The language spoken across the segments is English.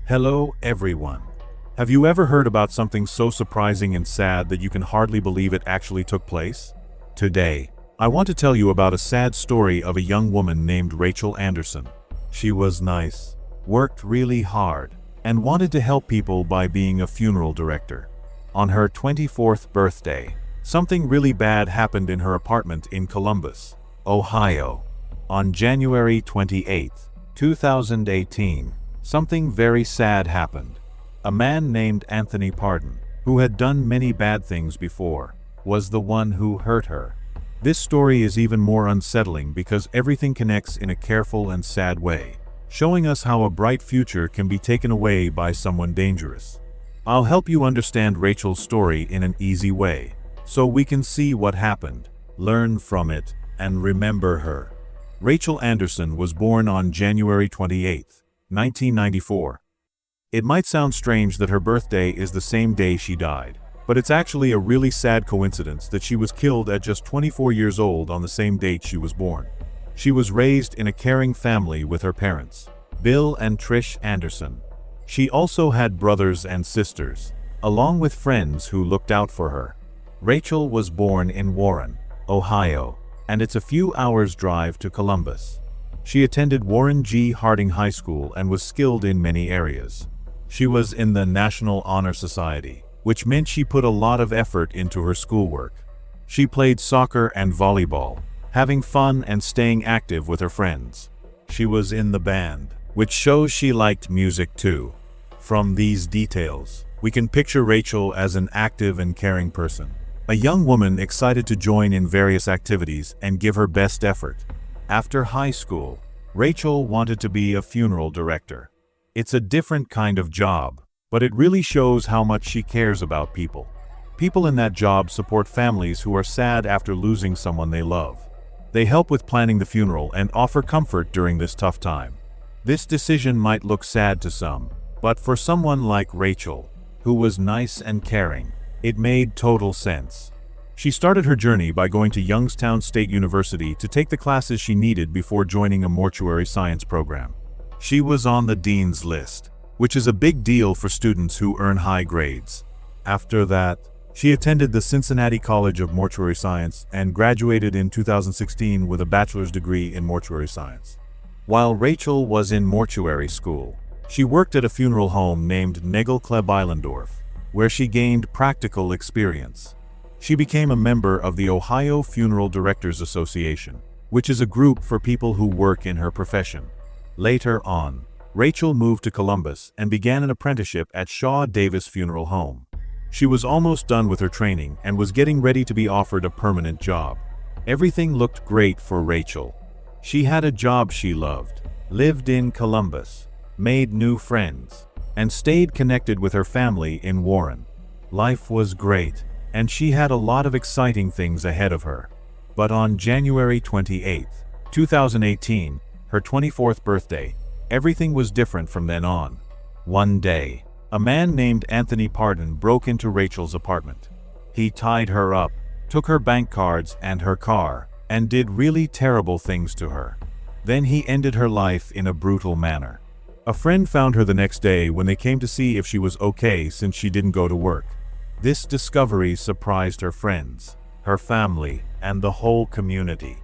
Hello, everyone. Have you ever heard about something so surprising and sad that you can hardly believe it actually took place? Today, I want to tell you about a sad story of a young woman named Rachael Anderson. She was nice, worked really hard, and wanted to help people by being a funeral director. On her 24th birthday, something really bad happened in her apartment in Columbus, Ohio. On January 28, 2018, something very sad happened. A man named Anthony Pardon, who had done many bad things before, was the one who hurt her. This story is even more unsettling because everything connects in a careful and sad way, showing us how a bright future can be taken away by someone dangerous. I'll help you understand Rachael's story in an easy way, so we can see what happened, learn from it, and remember her. Rachael Anderson was born on January 28, 1994. It might sound strange that her birthday is the same day she died, but it's actually a really sad coincidence that she was killed at just 24 years old on the same date she was born. She was raised in a caring family with her parents, Bill and Trish Anderson. She also had brothers and sisters, along with friends who looked out for her. Rachael was born in Warren, Ohio, and it's a few hours' drive to Columbus. She attended Warren G. Harding High School and was skilled in many areas. She was in the National Honor Society, which meant she put a lot of effort into her schoolwork. She played soccer and volleyball, having fun and staying active with her friends. She was in the band, which shows she liked music too. From these details, we can picture Rachael as an active and caring person. A young woman excited to join in various activities and give her best effort. After high school, Rachael wanted to be a funeral director. It's a different kind of job, but it really shows how much she cares about people. People in that job support families who are sad after losing someone they love. They help with planning the funeral and offer comfort during this tough time. This decision might look sad to some, but for someone like Rachael, who was nice and caring, it made total sense. She started her journey by going to Youngstown State University to take the classes she needed before joining a mortuary science program. She was on the dean's list, which is a big deal for students who earn high grades. After that, she attended the Cincinnati College of Mortuary Science and graduated in 2016 with a bachelor's degree in mortuary science. While Rachael was in mortuary school, she worked at a funeral home named Nagelkleb-Eilendorf, where she gained practical experience. She became a member of the Ohio Funeral Directors Association, which is a group for people who work in her profession. Later on, Rachael moved to Columbus and began an apprenticeship at Shaw Davis Funeral Home. She was almost done with her training and was getting ready to be offered a permanent job. Everything looked great for Rachael. She had a job she loved, lived in Columbus, made new friends, and stayed connected with her family in Warren. Life was great, and she had a lot of exciting things ahead of her. But on January 28, 2018, her 24th birthday, everything was different from then on. One day, a man named Anthony Pardon broke into Rachael's apartment. He tied her up, took her bank cards and her car, and did really terrible things to her. Then he ended her life in a brutal manner. A friend found her the next day when they came to see if she was okay since she didn't go to work. This discovery surprised her friends, her family, and the whole community.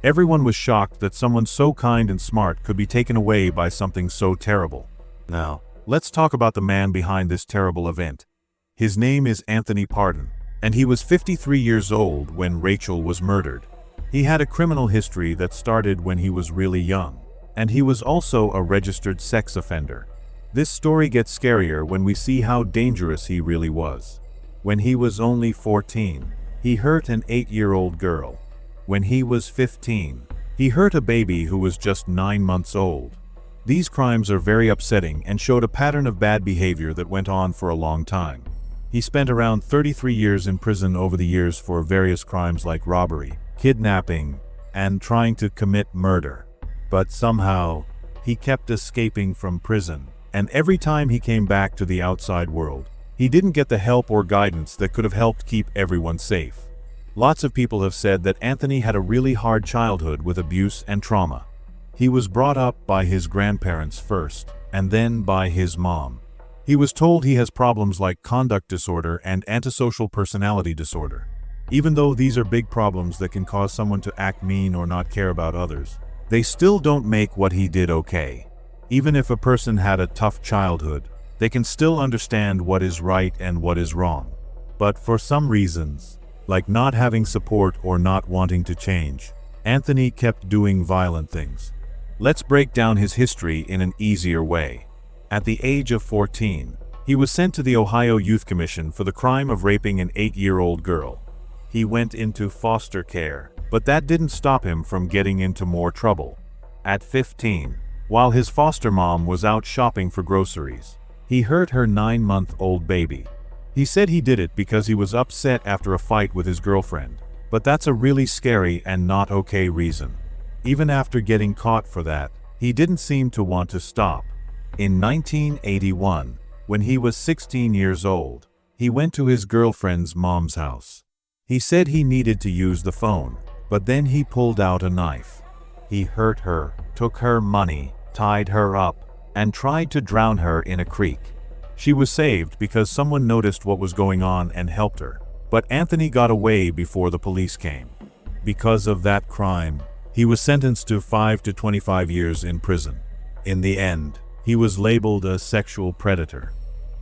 Everyone was shocked that someone so kind and smart could be taken away by something so terrible. Now, let's talk about the man behind this terrible event. His name is Anthony Pardon, and he was 53 years old when Rachael was murdered. He had a criminal history that started when he was really young, and he was also a registered sex offender. This story gets scarier when we see how dangerous he really was. When he was only 14, he hurt an 8-year-old girl. When he was 15, he hurt a baby who was just 9 months old. These crimes are very upsetting and showed a pattern of bad behavior that went on for a long time. He spent around 33 years in prison over the years for various crimes like robbery, kidnapping, and trying to commit murder. But somehow, he kept escaping from prison, and every time he came back to the outside world, he didn't get the help or guidance that could have helped keep everyone safe. Lots of people have said that Anthony had a really hard childhood with abuse and trauma. He was brought up by his grandparents first, and then by his mom. He was told he has problems like conduct disorder and antisocial personality disorder. Even though these are big problems that can cause someone to act mean or not care about others, they still don't make what he did okay. Even if a person had a tough childhood, they can still understand what is right and what is wrong. But for some reasons, like not having support or not wanting to change, Anthony kept doing violent things. Let's break down his history in an easier way. At the age of 14, he was sent to the Ohio Youth Commission for the crime of raping an 8-year-old girl. He went into foster care, but that didn't stop him from getting into more trouble. At 15, while his foster mom was out shopping for groceries, he hurt her 9-month-old baby. He said he did it because he was upset after a fight with his girlfriend, but that's a really scary and not okay reason. Even after getting caught for that, he didn't seem to want to stop. In 1981, when he was 16 years old, he went to his girlfriend's mom's house. He said he needed to use the phone, but then he pulled out a knife. He hurt her, took her money, tied her up, and tried to drown her in a creek. She was saved because someone noticed what was going on and helped her, but Anthony got away before the police came. Because of that crime, he was sentenced to 5 to 25 years in prison. In the end, he was labeled a sexual predator.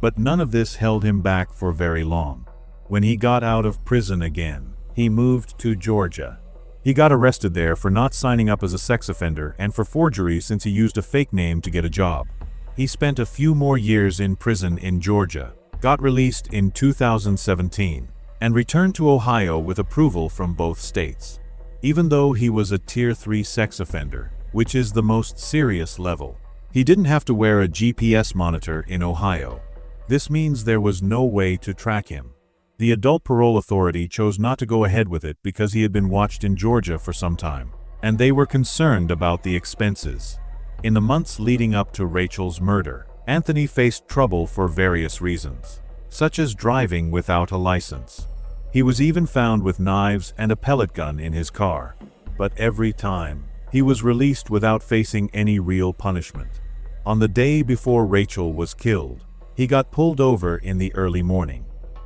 But none of this held him back for very long. When he got out of prison again, he moved to Georgia. He got arrested there for not signing up as a sex offender and for forgery since he used a fake name to get a job. He spent a few more years in prison in Georgia, got released in 2017, and returned to Ohio with approval from both states. Even though he was a Tier 3 sex offender, which is the most serious level, he didn't have to wear a GPS monitor in Ohio. This means there was no way to track him. The Adult Parole Authority chose not to go ahead with it because he had been watched in Georgia for some time, and they were concerned about the expenses. In the months leading up to Rachel's murder, Anthony faced trouble for various reasons, such as driving without a license. He was even found with knives and a pellet gun in his car. But every time, he was released without facing any real punishment. On the day before Rachel was killed, he got pulled over in the early morning.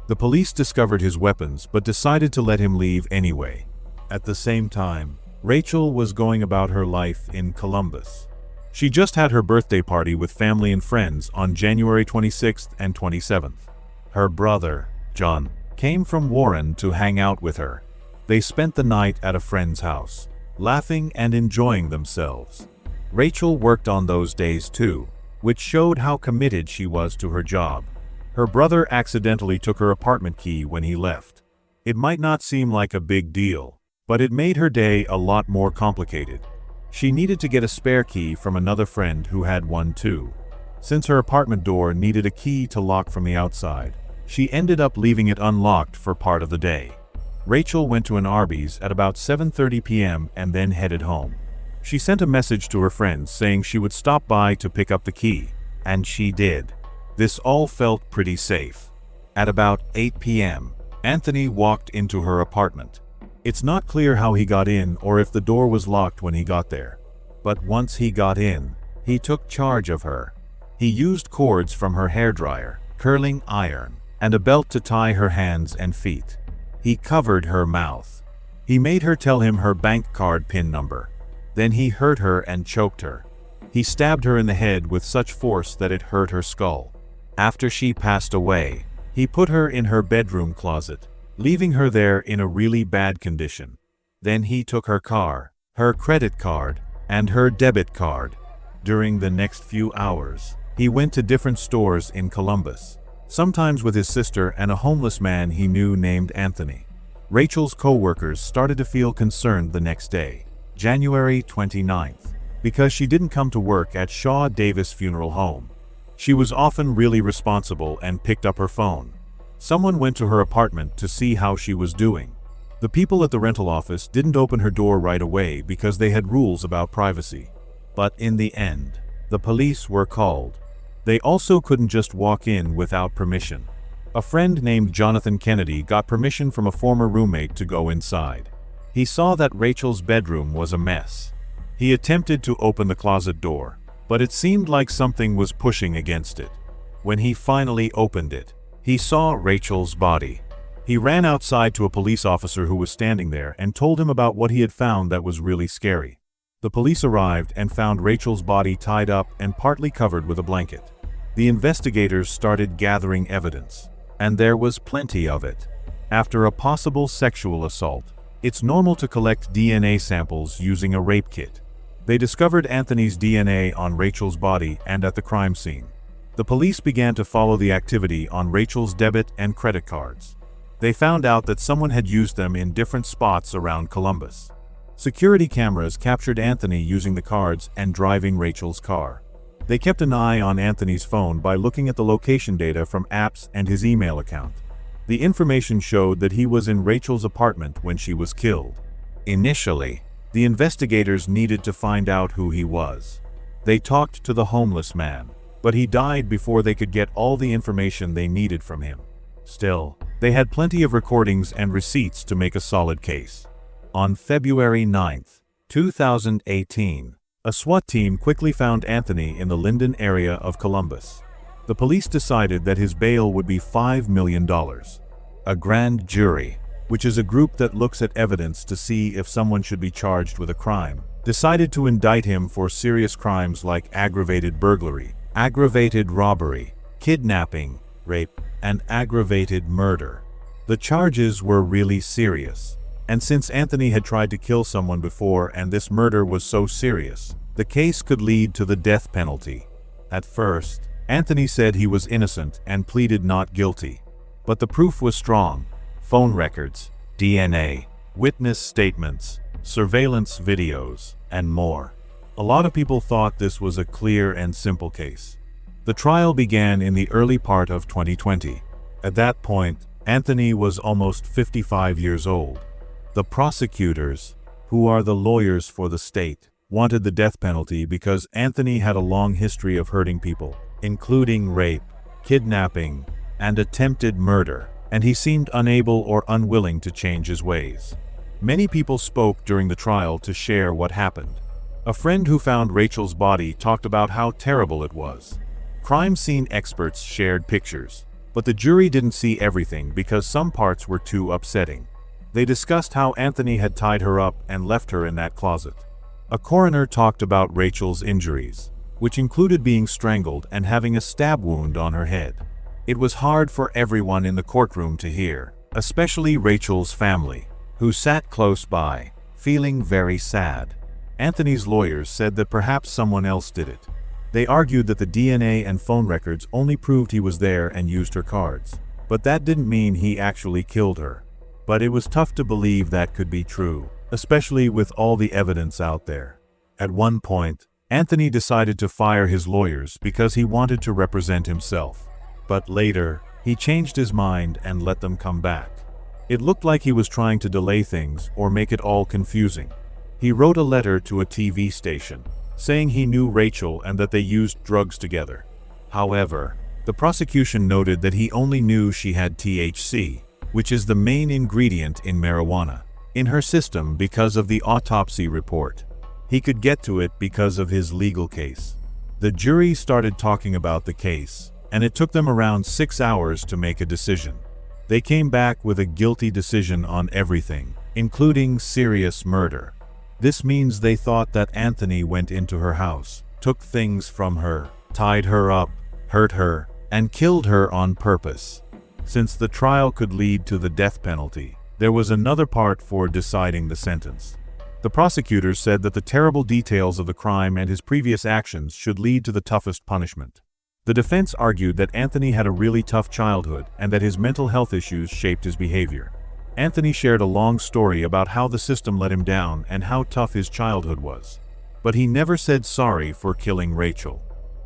The police discovered his weapons but decided to let him leave anyway. At the same time, Rachel was going about her life in Columbus. She just had her birthday party with family and friends on January 26th and 27th. Her brother, John, came from Warren to hang out with her. They spent the night at a friend's house, laughing and enjoying themselves. Rachel worked on those days too, which showed how committed she was to her job. Her brother accidentally took her apartment key when he left. It might not seem like a big deal, but it made her day a lot more complicated. She needed to get a spare key from another friend who had one too. Since her apartment door needed a key to lock from the outside, she ended up leaving it unlocked for part of the day. Rachel went to an Arby's at about 7:30 p.m. and then headed home. She sent a message to her friends saying she would stop by to pick up the key, and she did. This all felt pretty safe. At about 8 p.m., Anthony walked into her apartment. It's not clear how he got in or if the door was locked when he got there. But once he got in, he took charge of her. He used cords from her hairdryer, curling iron, and a belt to tie her hands and feet. He covered her mouth. He made her tell him her bank card PIN number. Then he hurt her and choked her. He stabbed her in the head with such force that it hurt her skull. After she passed away, he put her in her bedroom closet, leaving her there in a really bad condition. Then he took her car, her credit card, and her debit card. During the next few hours, he went to different stores in Columbus, sometimes with his sister and a homeless man he knew named Anthony. Rachel's co-workers started to feel concerned the next day, January 29th, because she didn't come to work at Shaw Davis Funeral Home. She was often really responsible and picked up her phone. Someone went to her apartment to see how she was doing. The people at the rental office didn't open her door right away because they had rules about privacy. But in the end, the police were called. They also couldn't just walk in without permission. A friend named Jonathan Kennedy got permission from a former roommate to go inside. He saw that Rachel's bedroom was a mess. He attempted to open the closet door, but it seemed like something was pushing against it. When he finally opened it, he saw Rachael's body. He ran outside to a police officer who was standing there and told him about what he had found that was really scary. The police arrived and found Rachael's body tied up and partly covered with a blanket. The investigators started gathering evidence, and there was plenty of it. After a possible sexual assault, it's normal to collect DNA samples using a rape kit. They discovered Anthony's DNA on Rachael's body and at the crime scene. The police began to follow the activity on Rachael's debit and credit cards. They found out that someone had used them in different spots around Columbus. Security cameras captured Anthony using the cards and driving Rachael's car. They kept an eye on Anthony's phone by looking at the location data from apps and his email account. The information showed that he was in Rachael's apartment when she was killed. Initially, the investigators needed to find out who he was. They talked to the homeless man, but he died before they could get all the information they needed from him. Still, they had plenty of recordings and receipts to make a solid case. On February 9, 2018, a SWAT team quickly found Anthony in the Linden area of Columbus. The police decided that his bail would be $5 million. A grand jury, which is a group that looks at evidence to see if someone should be charged with a crime, decided to indict him for serious crimes like aggravated burglary, aggravated robbery, kidnapping, rape, and aggravated murder. The charges were really serious, and since Anthony had tried to kill someone before and this murder was so serious, the case could lead to the death penalty. At first, Anthony said he was innocent and pleaded not guilty, but the proof was strong. Phone records, DNA, witness statements, surveillance videos, and more. A lot of people thought this was a clear and simple case. The trial began in the early part of 2020. At that point, Anthony was almost 55 years old. The prosecutors, who are the lawyers for the state, wanted the death penalty because Anthony had a long history of hurting people, including rape, kidnapping, and attempted murder, and he seemed unable or unwilling to change his ways. Many people spoke during the trial to share what happened. A friend who found Rachael's body talked about how terrible it was. Crime scene experts shared pictures, but the jury didn't see everything because some parts were too upsetting. They discussed how Anthony had tied her up and left her in that closet. A coroner talked about Rachael's injuries, which included being strangled and having a stab wound on her head. It was hard for everyone in the courtroom to hear, especially Rachael's family, who sat close by, feeling very sad. Anthony's lawyers said that perhaps someone else did it. They argued that the DNA and phone records only proved he was there and used her cards, but that didn't mean he actually killed her. But it was tough to believe that could be true, especially with all the evidence out there. At one point, Anthony decided to fire his lawyers because he wanted to represent himself. But later, he changed his mind and let them come back. It looked like he was trying to delay things or make it all confusing. He wrote a letter to a TV station, saying he knew Rachael and that they used drugs together. However, the prosecution noted that he only knew she had THC, which is the main ingredient in marijuana, in her system because of the autopsy report. He could get to it because of his legal case. The jury started talking about the case, and it took them around 6 hours to make a decision. They came back with a guilty decision on everything, including serious murder. This means they thought that Anthony went into her house, took things from her, tied her up, hurt her, and killed her on purpose. Since the trial could lead to the death penalty, there was another part for deciding the sentence. The prosecutors said that the terrible details of the crime and his previous actions should lead to the toughest punishment. The defense argued that Anthony had a really tough childhood and that his mental health issues shaped his behavior. Anthony shared a long story about how the system let him down and how tough his childhood was. But he never said sorry for killing Rachael.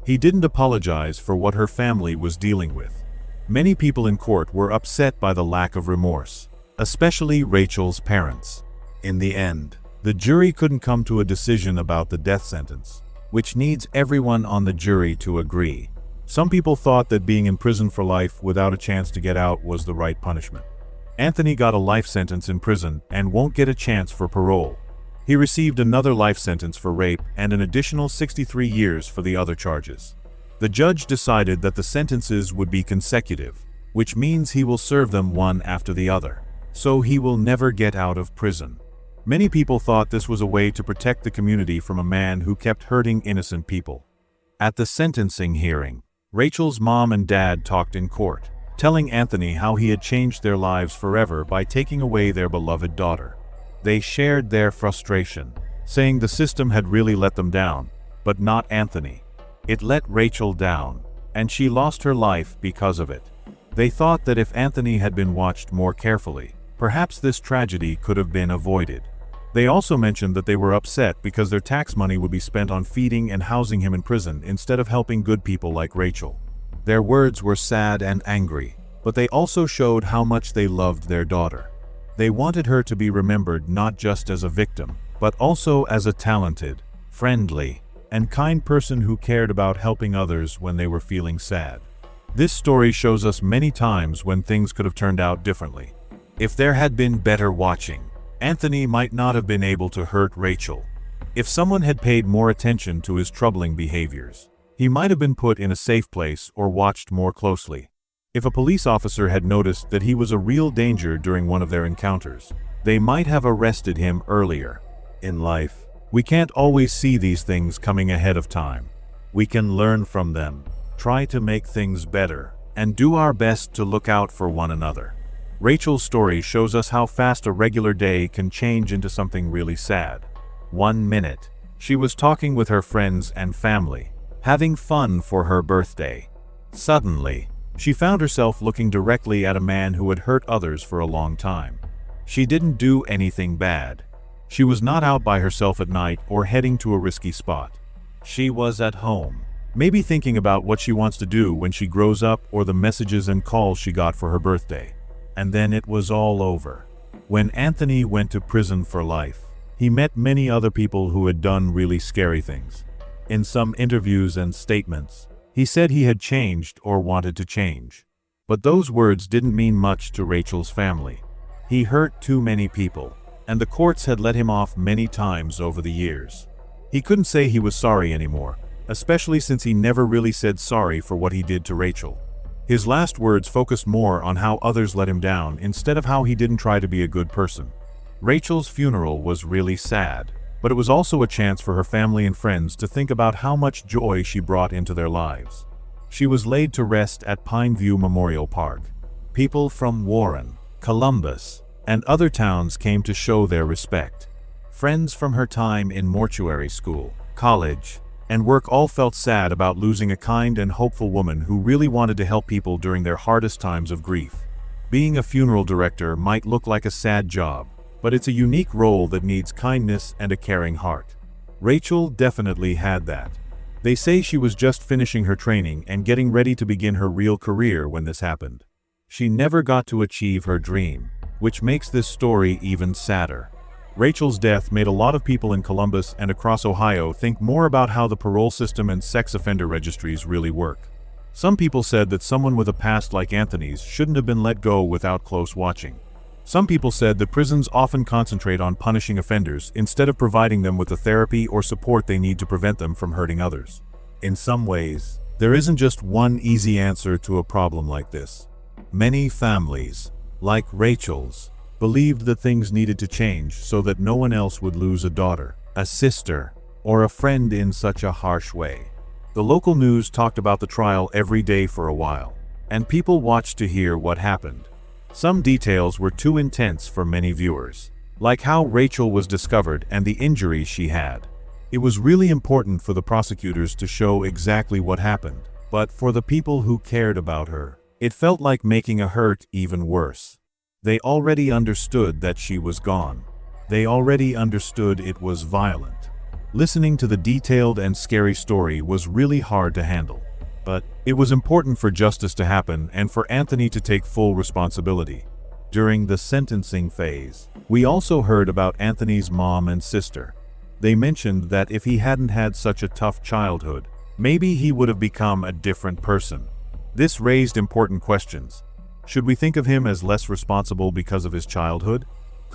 He didn't apologize for what her family was dealing with. Many people in court were upset by the lack of remorse, especially Rachael's parents. In the end, the jury couldn't come to a decision about the death sentence, which needs everyone on the jury to agree. Some people thought that being in prison for life without a chance to get out was the right punishment. Anthony got a life sentence in prison and won't get a chance for parole. He received another life sentence for rape and an additional 63 years for the other charges. The judge decided that the sentences would be consecutive, which means he will serve them one after the other, so he will never get out of prison. Many people thought this was a way to protect the community from a man who kept hurting innocent people. At the sentencing hearing, Rachel's mom and dad talked in court, telling Anthony how he had changed their lives forever by taking away their beloved daughter. They shared their frustration, saying the system had really let them down, but not Anthony. It let Rachael down, and she lost her life because of it. They thought that if Anthony had been watched more carefully, perhaps this tragedy could have been avoided. They also mentioned that they were upset because their tax money would be spent on feeding and housing him in prison instead of helping good people like Rachael. Their words were sad and angry, but they also showed how much they loved their daughter. They wanted her to be remembered not just as a victim, but also as a talented, friendly, and kind person who cared about helping others when they were feeling sad. This story shows us many times when things could have turned out differently. If there had been better watching, Anthony might not have been able to hurt Rachael. If someone had paid more attention to his troubling behaviors, he might have been put in a safe place or watched more closely. If a police officer had noticed that he was a real danger during one of their encounters, they might have arrested him earlier. In life, we can't always see these things coming ahead of time. We can learn from them, try to make things better, and do our best to look out for one another. Rachel's story shows us how fast a regular day can change into something really sad. 1 minute, she was talking with her friends and family, having fun for her birthday. Suddenly, she found herself looking directly at a man who had hurt others for a long time. She didn't do anything bad. She was not out by herself at night or heading to a risky spot. She was at home, maybe thinking about what she wants to do when she grows up or the messages and calls she got for her birthday. And then it was all over. When Anthony went to prison for life, he met many other people who had done really scary things. In some interviews and statements, he said he had changed or wanted to change. But those words didn't mean much to Rachel's family. He hurt too many people, and the courts had let him off many times over the years. He couldn't say he was sorry anymore, especially since he never really said sorry for what he did to Rachael. His last words focused more on how others let him down instead of how he didn't try to be a good person. Rachel's funeral was really sad, but it was also a chance for her family and friends to think about how much joy she brought into their lives. She was laid to rest at Pineview Memorial Park. People from Warren, Columbus, and other towns came to show their respect. Friends from her time in mortuary school, college, and work all felt sad about losing a kind and hopeful woman who really wanted to help people during their hardest times of grief. Being a funeral director might look like a sad job, but it's a unique role that needs kindness and a caring heart. Rachael definitely had that. They say she was just finishing her training and getting ready to begin her real career when this happened. She never got to achieve her dream, which makes this story even sadder. Rachel's death made a lot of people in Columbus and across Ohio think more about how the parole system and sex offender registries really work. Some people said that someone with a past like Anthony's shouldn't have been let go without close watching. Some people said that prisons often concentrate on punishing offenders instead of providing them with the therapy or support they need to prevent them from hurting others. In some ways, there isn't just one easy answer to a problem like this. Many families, like Rachel's, believed that things needed to change so that no one else would lose a daughter, a sister, or a friend in such a harsh way. The local news talked about the trial every day for a while, and people watched to hear what happened. Some details were too intense for many viewers, like how Rachael was discovered and the injuries she had. It was really important for the prosecutors to show exactly what happened, but for the people who cared about her, it felt like making a hurt even worse. They already understood that she was gone. They already understood it was violent. Listening to the detailed and scary story was really hard to handle. But it was important for justice to happen and for Anthony to take full responsibility. During the sentencing phase, we also heard about Anthony's mom and sister. They mentioned that if he hadn't had such a tough childhood, maybe he would have become a different person. This raised important questions. Should we think of him as less responsible because of his childhood?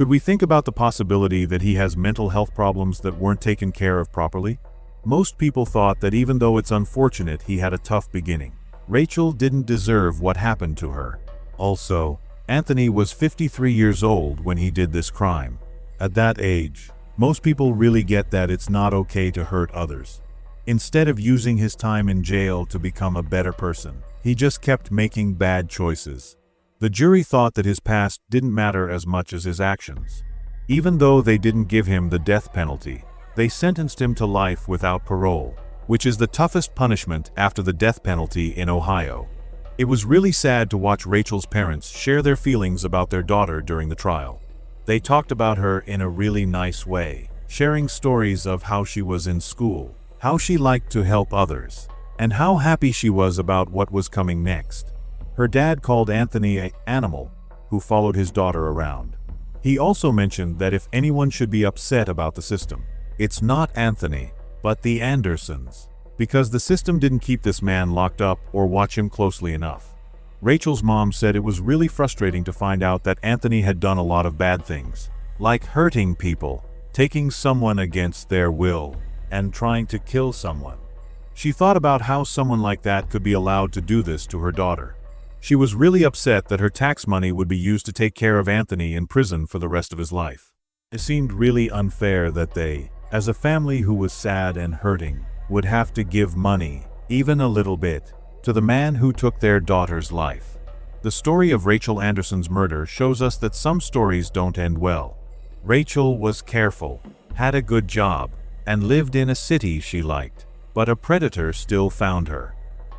Could we think about the possibility that he has mental health problems that weren't taken care of properly? Most people thought that even though it's unfortunate he had a tough beginning, Rachael didn't deserve what happened to her. Also, Anthony was 53 years old when he did this crime. At that age, most people really get that it's not okay to hurt others. Instead of using his time in jail to become a better person, he just kept making bad choices. The jury thought that his past didn't matter as much as his actions. Even though they didn't give him the death penalty, they sentenced him to life without parole, which is the toughest punishment after the death penalty in Ohio. It was really sad to watch Rachael's parents share their feelings about their daughter during the trial. They talked about her in a really nice way, sharing stories of how she was in school, how she liked to help others, and how happy she was about what was coming next. Her dad called Anthony an animal who followed his daughter around. He also mentioned that if anyone should be upset about the system, it's not Anthony, but the Andersons, because the system didn't keep this man locked up or watch him closely enough. Rachael's mom said it was really frustrating to find out that Anthony had done a lot of bad things, like hurting people, taking someone against their will, and trying to kill someone. She thought about how someone like that could be allowed to do this to her daughter. She was really upset that her tax money would be used to take care of Anthony in prison for the rest of his life. It seemed really unfair that they, as a family who was sad and hurting, would have to give money, even a little bit, to the man who took their daughter's life. The story of Rachael Anderson's murder shows us that some stories don't end well. Rachael was careful, had a good job, and lived in a city she liked, but a predator still found her.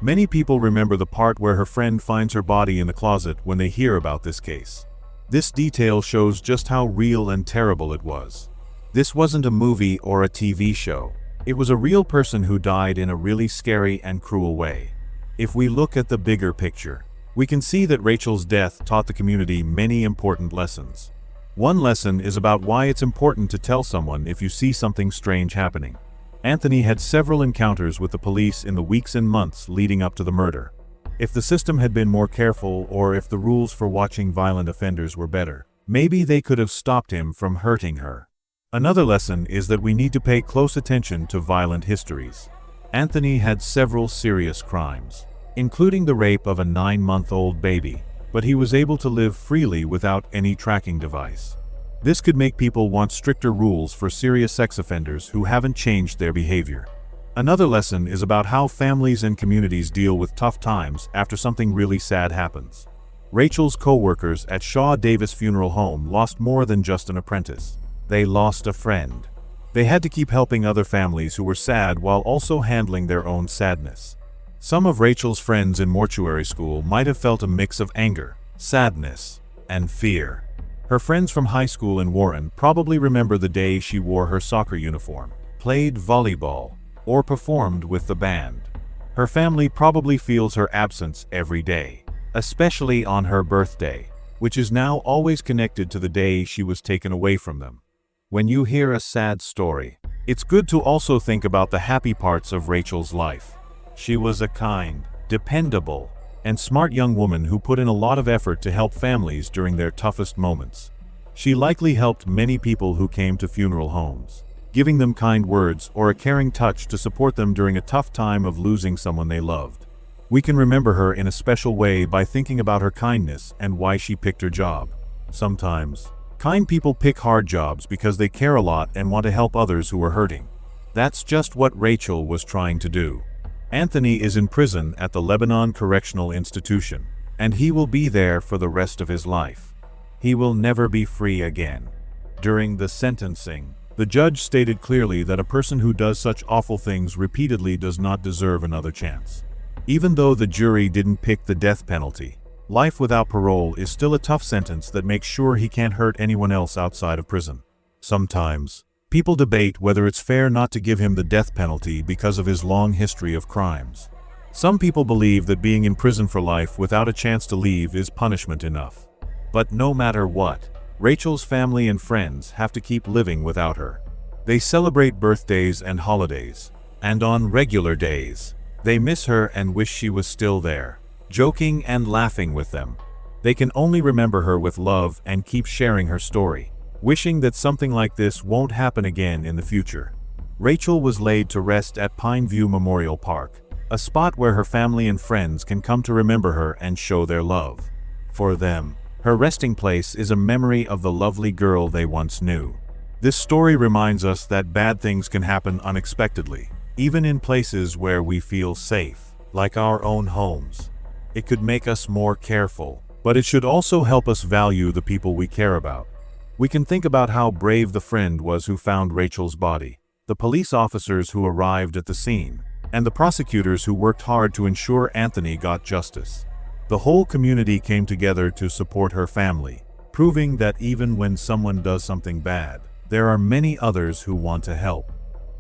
Many people remember the part where her friend finds her body in the closet when they hear about this case. This detail shows just how real and terrible it was. This wasn't a movie or a TV show. It was a real person who died in a really scary and cruel way. If we look at the bigger picture, we can see that Rachael's death taught the community many important lessons. One lesson is about why it's important to tell someone if you see something strange happening. Anthony had several encounters with the police in the weeks and months leading up to the murder. If the system had been more careful, or if the rules for watching violent offenders were better, maybe they could have stopped him from hurting her. Another lesson is that we need to pay close attention to violent histories. Anthony had several serious crimes, including the rape of a 9-month-old baby, but he was able to live freely without any tracking device. This could make people want stricter rules for serious sex offenders who haven't changed their behavior. Another lesson is about how families and communities deal with tough times after something really sad happens. Rachael's co-workers at Shaw Davis Funeral Home lost more than just an apprentice. They lost a friend. They had to keep helping other families who were sad while also handling their own sadness. Some of Rachael's friends in mortuary school might have felt a mix of anger, sadness, and fear. Her friends from high school in Warren probably remember the day she wore her soccer uniform, played volleyball, or performed with the band. Her family probably feels her absence every day, especially on her birthday, which is now always connected to the day she was taken away from them. When you hear a sad story, it's good to also think about the happy parts of Rachael's life. She was a kind, dependable, and smart young woman who put in a lot of effort to help families during their toughest moments. She likely helped many people who came to funeral homes, giving them kind words or a caring touch to support them during a tough time of losing someone they loved. We can remember her in a special way by thinking about her kindness and why she picked her job. Sometimes, kind people pick hard jobs because they care a lot and want to help others who are hurting. That's just what Rachael was trying to do. Anthony is in prison at the Lebanon Correctional Institution, and he will be there for the rest of his life. He will never be free again. During the sentencing, the judge stated clearly that a person who does such awful things repeatedly does not deserve another chance. Even though the jury didn't pick the death penalty, life without parole is still a tough sentence that makes sure he can't hurt anyone else outside of prison. Sometimes, people debate whether it's fair not to give him the death penalty because of his long history of crimes. Some people believe that being in prison for life without a chance to leave is punishment enough. But no matter what, Rachael's family and friends have to keep living without her. They celebrate birthdays and holidays, and on regular days, they miss her and wish she was still there, joking and laughing with them. They can only remember her with love and keep sharing her story. wishing that something like this won't happen again in the future. Rachael was laid to rest at Pineview Memorial Park, a spot where her family and friends can come to remember her and show their love. For them, her resting place is a memory of the lovely girl they once knew. This story reminds us that bad things can happen unexpectedly, even in places where we feel safe, like our own homes. It could make us more careful, but it should also help us value the people we care about. We can think about how brave the friend was who found Rachael's body, the police officers who arrived at the scene, and the prosecutors who worked hard to ensure Anthony got justice. The whole community came together to support her family, proving that even when someone does something bad, there are many others who want to help.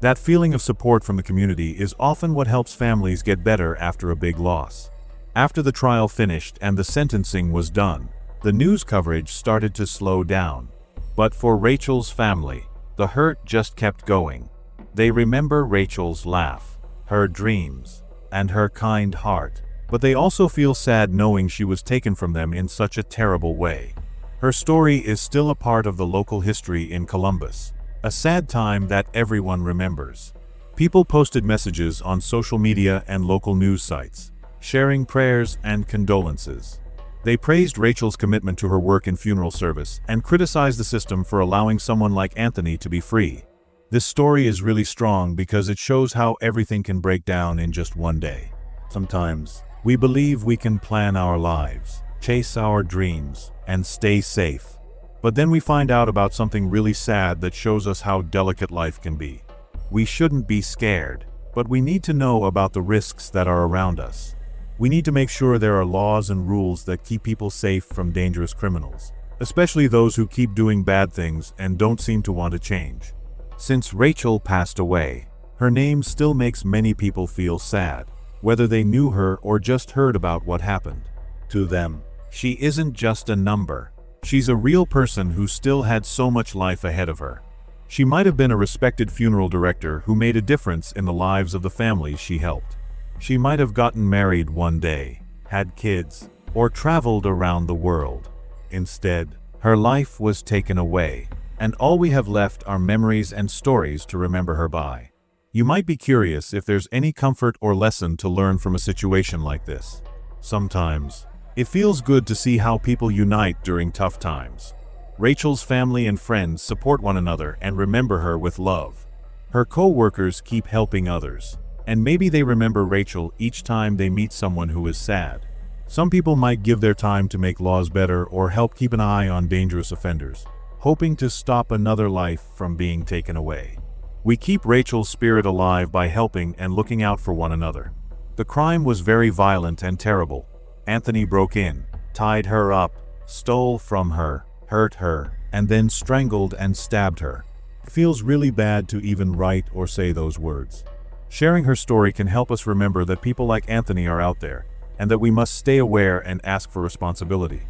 That feeling of support from the community is often what helps families get better after a big loss. After the trial finished and the sentencing was done, the news coverage started to slow down. But for Rachael's family, the hurt just kept going. They remember Rachael's laugh, her dreams, and her kind heart, but they also feel sad knowing she was taken from them in such a terrible way. Her story is still a part of the local history in Columbus, a sad time that everyone remembers. People posted messages on social media and local news sites, sharing prayers and condolences. They praised Rachael's commitment to her work in funeral service and criticized the system for allowing someone like Anthony to be free. This story is really strong because it shows how everything can break down in just one day. Sometimes, we believe we can plan our lives, chase our dreams, and stay safe. But then we find out about something really sad that shows us how delicate life can be. We shouldn't be scared, but we need to know about the risks that are around us. We need to make sure there are laws and rules that keep people safe from dangerous criminals, especially those who keep doing bad things and don't seem to want to change. Since Rachael passed away, her name still makes many people feel sad, whether they knew her or just heard about what happened. To them, she isn't just a number. She's a real person who still had so much life ahead of her. She might have been a respected funeral director who made a difference in the lives of the families she helped. She might have gotten married one day, had kids, or traveled around the world. Instead, her life was taken away, and all we have left are memories and stories to remember her by. You might be curious if there's any comfort or lesson to learn from a situation like this. Sometimes, it feels good to see how people unite during tough times. Rachael's family and friends support one another and remember her with love. Her co-workers keep helping others, and maybe they remember Rachael each time they meet someone who is sad. Some people might give their time to make laws better or help keep an eye on dangerous offenders, hoping to stop another life from being taken away. We keep Rachael's spirit alive by helping and looking out for one another. The crime was very violent and terrible. Anthony broke in, tied her up, stole from her, hurt her, and then strangled and stabbed her. It feels really bad to even write or say those words. Sharing her story can help us remember that people like Anthony are out there, and that we must stay aware and ask for responsibility.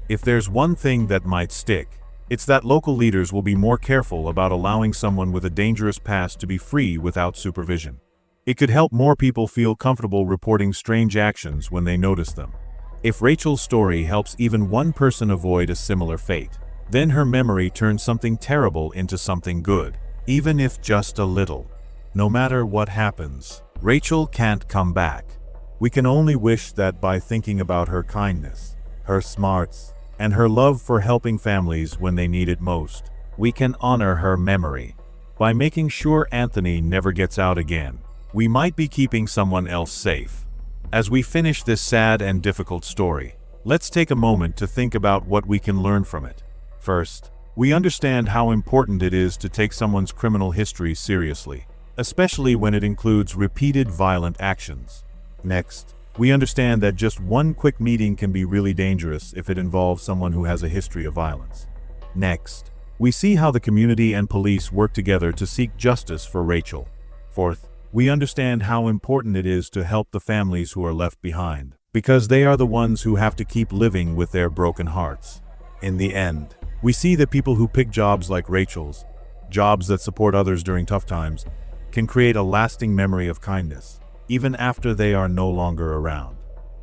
If there's one thing that might stick, it's that local leaders will be more careful about allowing someone with a dangerous past to be free without supervision. It could help more people feel comfortable reporting strange actions when they notice them. If Rachael's story helps even one person avoid a similar fate, then her memory turns something terrible into something good, even if just a little. No matter what happens, Rachael can't come back. We can only wish that by thinking about her kindness, her smarts, and her love for helping families when they need it most, we can honor her memory. By making sure Anthony never gets out again, we might be keeping someone else safe. As we finish this sad and difficult story, let's take a moment to think about what we can learn from it. First, we understand how important it is to take someone's criminal history seriously, especially when it includes repeated violent actions. Next, we understand that just one quick meeting can be really dangerous if it involves someone who has a history of violence. Next, we see how the community and police work together to seek justice for Rachael. Fourth, we understand how important it is to help the families who are left behind, because they are the ones who have to keep living with their broken hearts. In the end, we see that people who pick jobs like Rachael's, jobs that support others during tough times, can create a lasting memory of kindness, even after they are no longer around.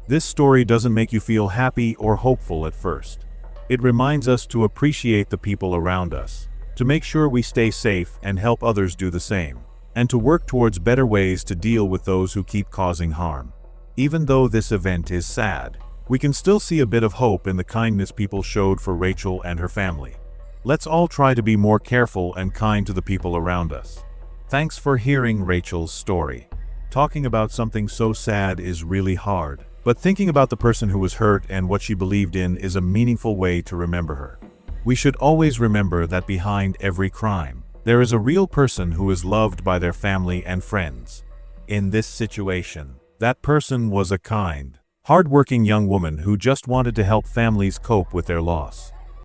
This story doesn't make you feel happy or hopeful at first. It reminds us to appreciate the people around us, to make sure we stay safe and help others do the same, and to work towards better ways to deal with those who keep causing harm. Even though this event is sad, we can still see a bit of hope in the kindness people showed for Rachael and her family. Let's all try to be more careful and kind to the people around us. Thanks for hearing Rachael's story. Talking about something so sad is really hard, but thinking about the person who was hurt and what she believed in is a meaningful way to remember her. We should always remember that behind every crime, there is a real person who is loved by their family and friends. In this situation, that person was a kind, hardworking young woman who just wanted to help families cope with their loss.